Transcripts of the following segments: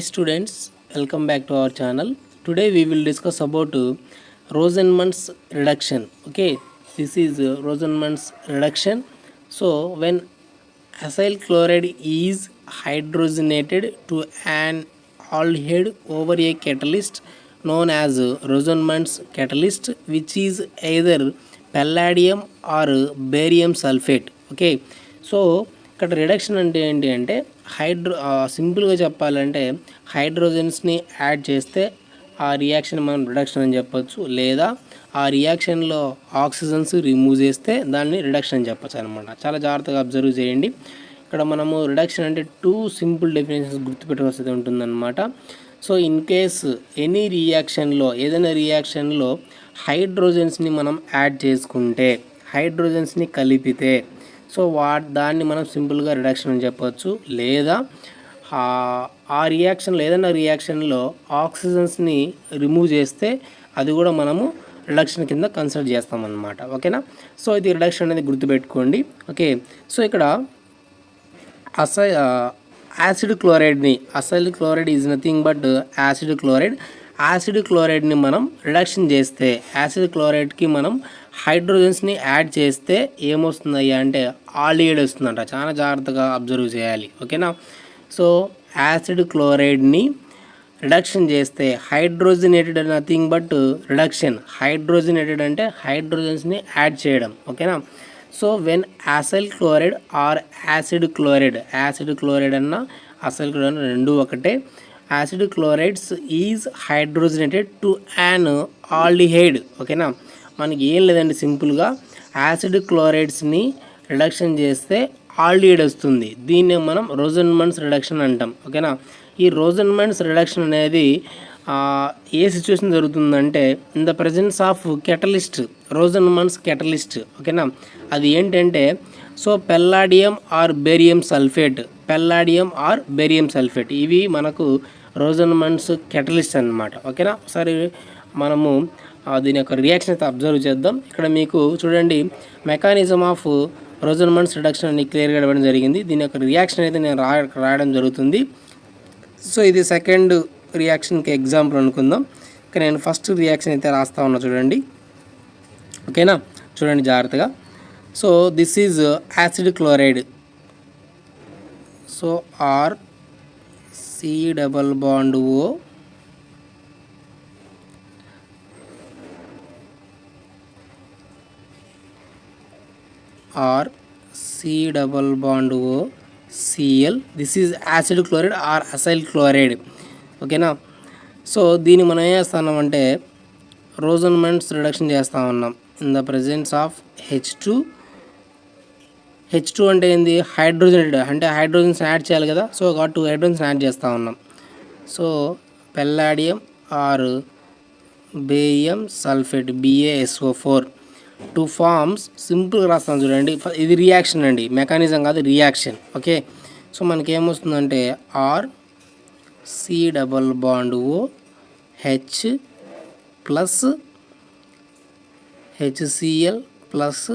students, welcome back to our channel. Today we will discuss about Rosenmann's reduction. Okay, this is Rosenmann's reduction. So when acyl chloride is hydrogenated to an aldehyde over a catalyst known as Rosenmann's catalyst, which is either palladium or barium sulfate. Okay, so ఇక్కడ reduction అంటే ఏంటి అంటే సింపుల్గా చెప్పాలంటే హైడ్రోజన్స్ని add చేస్తే ఆ reaction మనం reduction అని చెప్పొచ్చు, లేదా ఆ రియాక్షన్లో ఆక్సిజన్స్ రిమూవ్ చేస్తే దాన్ని రిడక్షన్ అని చెప్పచ్చు అనమాట. చాలా జాగ్రత్తగా అబ్జర్వ్ చేయండి. ఇక్కడ మనము రిడక్షన్ అంటే టూ సింపుల్ డెఫినేషన్స్ గుర్తుపెట్టుకోవాల్సి ఉంటుందన్నమాట. సో ఇన్ కేస్ ఎనీ రియాక్షన్లో ఏదైనా రియాక్షన్లో హైడ్రోజన్స్ని మనం యాడ్ చేసుకుంటే, హైడ్రోజన్స్ని కలిపితే, సో దాన్ని మనం సింపుల్గా రిడక్షన్ అని చెప్పవచ్చు, లేదా ఆ రియాక్షన్లో ఏదైనా రియాక్షన్లో ఆక్సిజన్స్ని రిమూవ్ చేస్తే అది కూడా మనము రిడక్షన్ కింద కన్సిడర్ చేస్తామన్నమాట. ఓకేనా, సో ఇది రిడక్షన్ అనేది గుర్తుపెట్టుకోండి. ఓకే, సో ఇక్కడ యాసిడ్ క్లోరైడ్ని, acyl chloride is nothing but acid chloride. Acid క్లోరైడ్ని మనం రిడక్షన్ చేస్తే, యాసిడ్ క్లోరైడ్కి మనం హైడ్రోజన్స్ని యాడ్ చేస్తే ఏమొస్తుందయ్యా అంటే ఆల్డిహైడ్ వస్తుందంట. చాలా జాగ్రత్తగా అబ్జర్వ్ చేయాలి. ఓకేనా, సో యాసిడ్ క్లోరైడ్ని రిడక్షన్ చేస్తే, hydrogenated nothing but reduction. Hydrogenated అంటే హైడ్రోజన్స్ని యాడ్ చేయడం. ఓకేనా, so when acyl chloride or acid chloride, acid chloride అన్న అసైల్ క్లోరైడ్ రెండు ఒకటే, acid chlorides is hydrogenated to an aldehyde. ఓకేనా, మనకి ఏం లేదండి, సింపుల్గా యాసిడ్ క్లోరైడ్స్ని రిడక్షన్ చేస్తే ఆల్డిహైడ్ వస్తుంది. దీన్నే మనం రోజన్మన్స్ రిడక్షన్ అంటాం. ఓకేనా, ఈ రోజన్మన్స్ రిడక్షన్ అనేది ఏ సిచ్యువేషన్ జరుగుతుందంటే in the presence of catalyst, Rosenmund's catalyst. ఓకేనా, అది ఏంటంటే so palladium or barium sulphate, palladium or barium sulphate ఇవి మనకు రోజన్మన్స్ కెటలిస్ట్ అన్నమాట. ఓకేనా, ఒకసారి మనము దీని యొక్క రియాక్షన్ అయితే అబ్జర్వ్ చేద్దాం. ఇక్కడ మీకు చూడండి మెకానిజం ఆఫ్ రోజన్మన్స్ రిడక్షన్ అని క్లియర్గా ఇవ్వడం జరిగింది. దీని యొక్క రియాక్షన్ అయితే నేను రాయడం జరుగుతుంది. సో ఇది సెకండ్ రియాక్షన్కి ఎగ్జాంపుల్ అనుకుందాం. ఇక్కడ నేను ఫస్ట్ రియాక్షన్ అయితే రాస్తా ఉన్నా చూడండి. ఓకేనా, చూడండి జాగ్రత్తగా. So this is acid chloride. So R C double bond O or C double bond O Cl. This is acid chloride or acyl chloride. ఓకేనా, సో దీన్ని మనం ఏం చేస్తున్నాం అంటే రోజన్మన్స్ రిడక్షన్ చేస్తూ ఉన్నాం in the presence of H2. H2 అంటే ఏంది, హైడ్రోజన్, అంటే హైడ్రోజన్స్ యాడ్ చేయాలి కదా. సో ఒక 2 హైడ్రోజన్స్ యాడ్ చేస్తూ ఉన్నాం. So palladium or barium sulphate BaSO4 2 forms. సింపుల్గా రాస్తాను చూడండి. ఇది రియాక్షన్ అండి, మెకానిజం కాదు, రియాక్షన్. ఓకే, సో మనకి ఏమొస్తుందంటే R C double bond O H plus HCl plus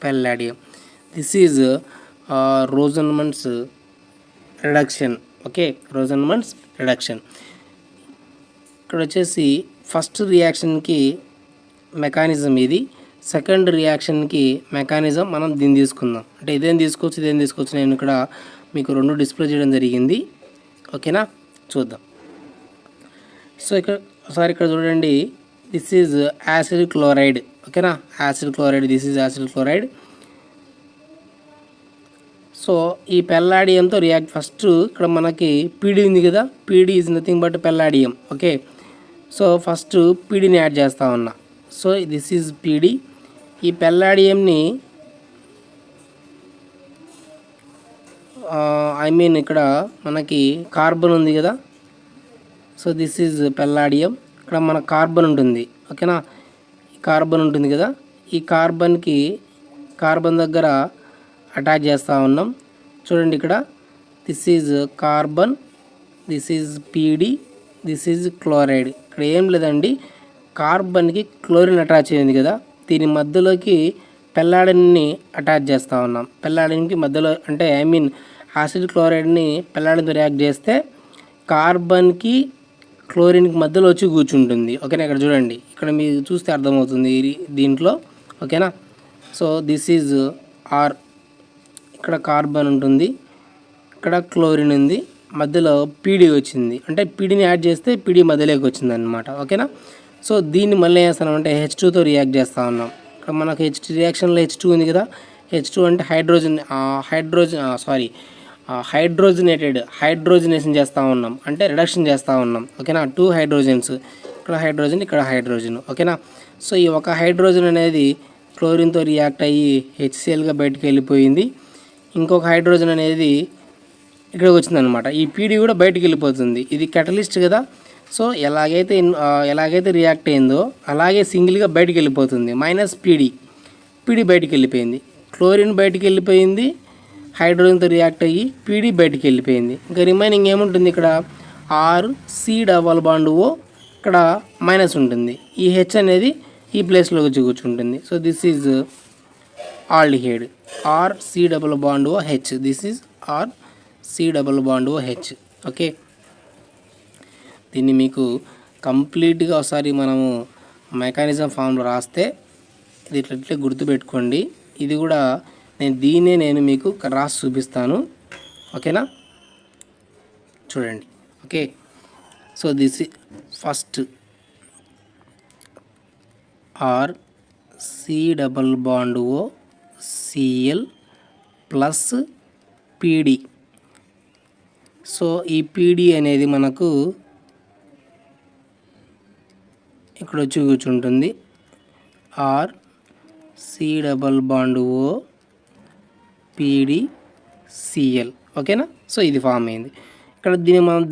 palladium. This is Rosenmund's reduction. Okay, Rosenmund's reduction. ఇక్కడ వచ్చేసి ఫస్ట్ రియాక్షన్కి మెకానిజం ఇది, సెకండ్ రియాక్షన్కి మెకానిజం మనం దీన్ని తీసుకుందాం. అంటే ఇదేం తీసుకోవచ్చు, నేను ఇక్కడ మీకు రెండు డిస్ప్లే చేయడం జరిగింది. ఓకేనా, చూద్దాం. సో ఒకసారి ఇక్కడ చూడండి, దిస్ ఈజ్ యాసిడ్ క్లోరైడ్. ఓకేనా, acid chloride, this is acid chloride. So ఈ పెల్లాడియంతో రియాక్ట్, ఫస్ట్ ఇక్కడ మనకి పీడీ ఉంది కదా, PD is nothing but palladium. Okay, so first పీడీని యాడ్ చేస్తా ఉన్నా. So this is PD. ఈ పెల్లాడియంని ఇక్కడ మనకి కార్బన్ ఉంది కదా. So this is palladium. ఇక్కడ మన కార్బన్ ఉంటుంది. ఓకేనా, కార్బన్ ఉంటుంది కదా, ఈ కార్బన్ దగ్గర అటాచ్ చేస్తూ ఉన్నాం. చూడండి ఇక్కడ this is carbon, this is PD, this is chloride. ఇక్కడ ఏం లేదండి, కార్బన్కి క్లోరిన్ అటాచ్ అయింది కదా, దీని మధ్యలోకి పెల్లాడిన్ని అటాచ్ చేస్తూ ఉన్నాం. పెల్లాడిన్కి మధ్యలో అంటే యాసిడ్ క్లోరైడ్ని పెల్లాడిన్తో రియాక్ట్ చేస్తే కార్బన్కి క్లోరిన్కి మధ్యలో వచ్చి కూర్చుంటుంది. ఓకేనా, ఇక్కడ చూడండి, ఇక్కడ మీరు చూస్తే అర్థమవుతుంది దీంట్లో. ఓకేనా, సో దిస్ ఈజ్ ఆర్. ఇక్కడ కార్బన్ ఉంటుంది, ఇక్కడ క్లోరిన్ ఉంది, మధ్యలో పీడీ వచ్చింది, అంటే పీడీని యాడ్ చేస్తే పీడీ మధ్యలోకి వచ్చింది అనమాట. ఓకేనా, సో దీన్ని మళ్ళీ ఏం చేస్తామంటే H2తో రియాక్ట్ చేస్తూ ఉన్నాం. ఇక్కడ మనకు రియాక్షన్లో H2 ఉంది కదా, H2 అంటే హైడ్రోజనేషన్ చేస్తూ ఉన్నాం, అంటే రిడక్షన్ చేస్తూ ఉన్నాం. ఓకేనా, 2 హైడ్రోజన్స్, ఇక్కడ హైడ్రోజన్, ఇక్కడ హైడ్రోజన్. ఓకేనా, సో ఈ ఒక హైడ్రోజన్ అనేది క్లోరిన్తో రియాక్ట్ అయ్యి HClగా బయటకు వెళ్ళిపోయింది. ఇంకొక హైడ్రోజన్ అనేది ఇక్కడికి వచ్చిందనమాట. ఈ పీడీ కూడా బయటికి వెళ్ళిపోతుంది. ఇది కెటలిస్ట్ కదా, సో ఎలాగైతే రియాక్ట్ అయిందో అలాగే సింగిల్గా బయటికి వెళ్ళిపోతుంది. మైనస్ పీడీ బయటికి వెళ్ళిపోయింది, క్లోరిన్ బయటికి వెళ్ళిపోయింది, హైడ్రోజన్తో రియాక్ట్ అయ్యి పీడీ బయటికి వెళ్ళిపోయింది. ఇంకా రిమైనింగ్ ఏముంటుంది, ఇక్కడ RC⋯O, ఇక్కడ మైనస్ ఉంటుంది. ఈ H అనేది ఈ ప్లేస్లో వచ్చి కూర్చుంటుంది. So this is aldehyde, RC⋯OH. This is RC⋯OH. Okay, దీన్ని మీకు కంప్లీట్గా ఒకసారి మనము మెకానిజం ఫామ్లో రాస్తే ఇది ఇట్లా గుర్తుపెట్టుకోండి. ఇది కూడా నేను మీకు రాసి చూపిస్తాను. ఓకేనా, చూడండి. Okay, so this first RC⋯OCl plus PD. So ఈ పీడీ అనేది మనకు ఇక్కడ వచ్చి కూర్చుంటుంది, RC⋯OPDCl. ఓకేనా, సో ఇది ఫామ్ అయింది. ఇక్కడ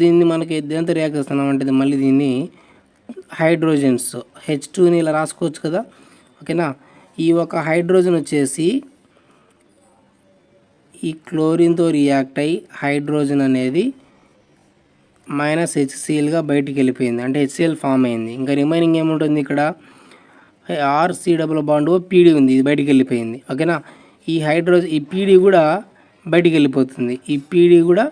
దీన్ని మనకి దేంతో రియాక్ట్ చేస్తున్నామంటే మళ్ళీ దీన్ని హైడ్రోజన్స్ H2ని ఇలా రాసుకోవచ్చు కదా. ఓకేనా, ఈ ఒక హైడ్రోజన్ వచ్చేసి ఈ క్లోరిన్తో రియాక్ట్ అయ్యి హైడ్రోజన్ అనేది -HClగా బయటికి వెళ్ళిపోయింది, అంటే HCl ఫామ్ అయింది. ఇంకా రిమైనింగ్ ఏముంటుంది, ఇక్కడ RC⋯OPD ఉంది, ఇది బయటికి వెళ్ళిపోయింది. ఓకేనా, ఈ పీడీ కూడా బయటికి వెళ్ళిపోతుంది, ఈ పీడీ కూడా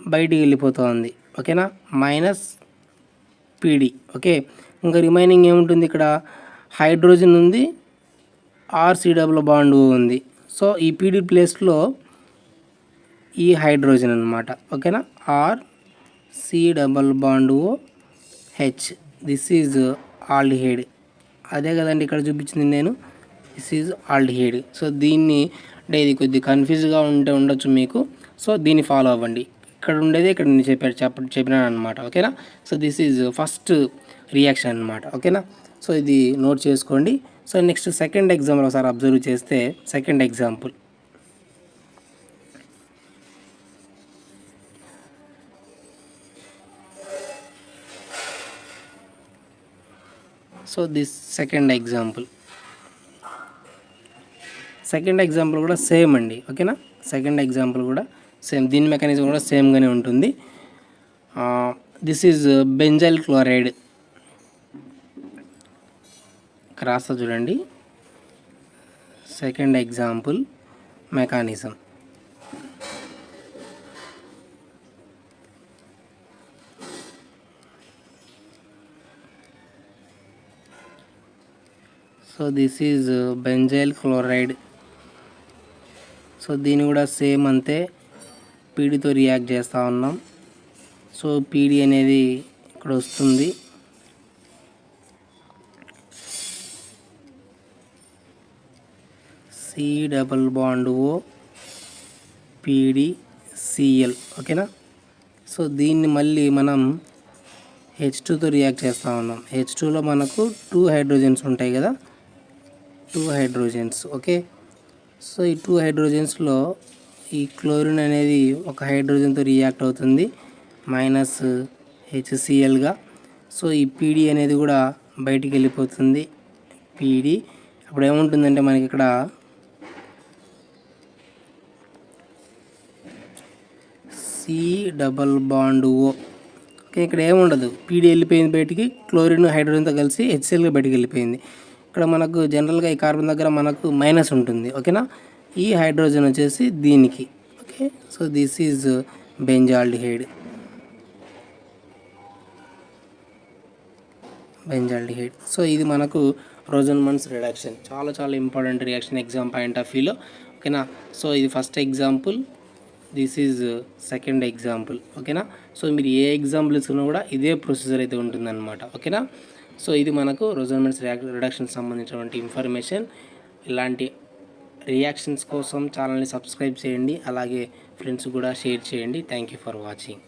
బయటికి వెళ్ళిపోతుంది. ఓకేనా, మైనస్ పీడీ. ఓకే, ఇంకా రిమైనింగ్ ఏముంటుంది, ఇక్కడ హైడ్రోజన్ ఉంది, RC⋯O ఉంది. సో ఈ పీడీ ప్లేస్లో ఈ హైడ్రోజన్ అనమాట. ఓకేనా, RC⋯OH. This is aldehyde. అదే కదండి ఇక్కడ చూపించింది నేను, దిస్ ఈజ్ ఆల్డిహైడ్. సో దీన్ని అంటే ఇది కొద్దిగా కన్ఫ్యూజ్గా ఉండొచ్చు మీకు, సో దీన్ని ఫాలో అవ్వండి. ఇక్కడ ఉండేది ఇక్కడ నేను చెప్పినాను అనమాట. ఓకేనా, so this is first reaction అనమాట. ఓకేనా, సో ఇది నోట్ చేసుకోండి. సో నెక్స్ట్ సెకండ్ ఎగ్జాంపుల్ ఒకసారి అబ్జర్వ్ చేస్తే, second example so this second example కూడా సేమ్ అండి. ఓకేనా, సెకండ్ ఎగ్జాంపుల్ కూడా సేమ్, దీని మెకానిజం కూడా సేమ్గానే ఉంటుంది. This is benzyl chloride. రాస్తా చూడండి, second example mechanism. So this is benzyl chloride. So దీన్ని కూడా సేమ్ అంతే, పీడీతో రియాక్ట్ చేస్తూ ఉన్నాం. సో పీడీ అనేది ఇక్కడ వస్తుంది, C⋯OPDCl. ఓకేనా, సో దీన్ని మళ్ళీ మనం H2తో రియాక్ట్ చేస్తూ ఉన్నాం. H2లో మనకు 2 హైడ్రోజన్స్ ఉంటాయి కదా, 2 హైడ్రోజన్స్. ఓకే, సో ఈ 2 హైడ్రోజన్స్లో ఈ క్లోరిన్ అనేది ఒక హైడ్రోజన్తో రియాక్ట్ అవుతుంది -HClగా. సో ఈ పీడీ అనేది కూడా బయటికి వెళ్ళిపోతుంది, పీడీ. అప్పుడు ఏముంటుందంటే మనకి ఇక్కడ C⋯O. ఓకే, ఇక్కడ ఏముండదు, పీడీ వెళ్ళిపోయింది బయటికి, క్లోరిన్ హైడ్రోజన్తో కలిసి HClగా బయటికి వెళ్ళిపోయింది. ఇక్కడ మనకు జనరల్గా ఈ కార్బన్ దగ్గర మనకు మైనస్ ఉంటుంది. ఓకేనా, ఈ హైడ్రోజన్ వచ్చేసి దీనికి. Okay, so this is benzaldehyde so ఇది మనకు రోజన్మన్స్ రిడక్షన్ చాలా important reaction exam point of వ్యూలో. ఓకేనా. సో ఇది first example, this is second example. ఓకేనా. సో మీరు ఏ ఎగ్జాంపుల్ ఇస్తున్నా కూడా ఇదే ప్రొసీజర్ అయితే ఉంటుందన్నమాట. ఓకేనా. సో ఇది మనకు రోజన్మన్స్ రిడక్షన్ సంబంధించినటువంటి ఇన్ఫర్మేషన్. ఇలాంటి రియాక్షన్స్ కోసం ఛానల్ని సబ్స్క్రైబ్ చేయండి, అలాగే ఫ్రెండ్స్ కూడా షేర్ చేయండి. Thank you for watching.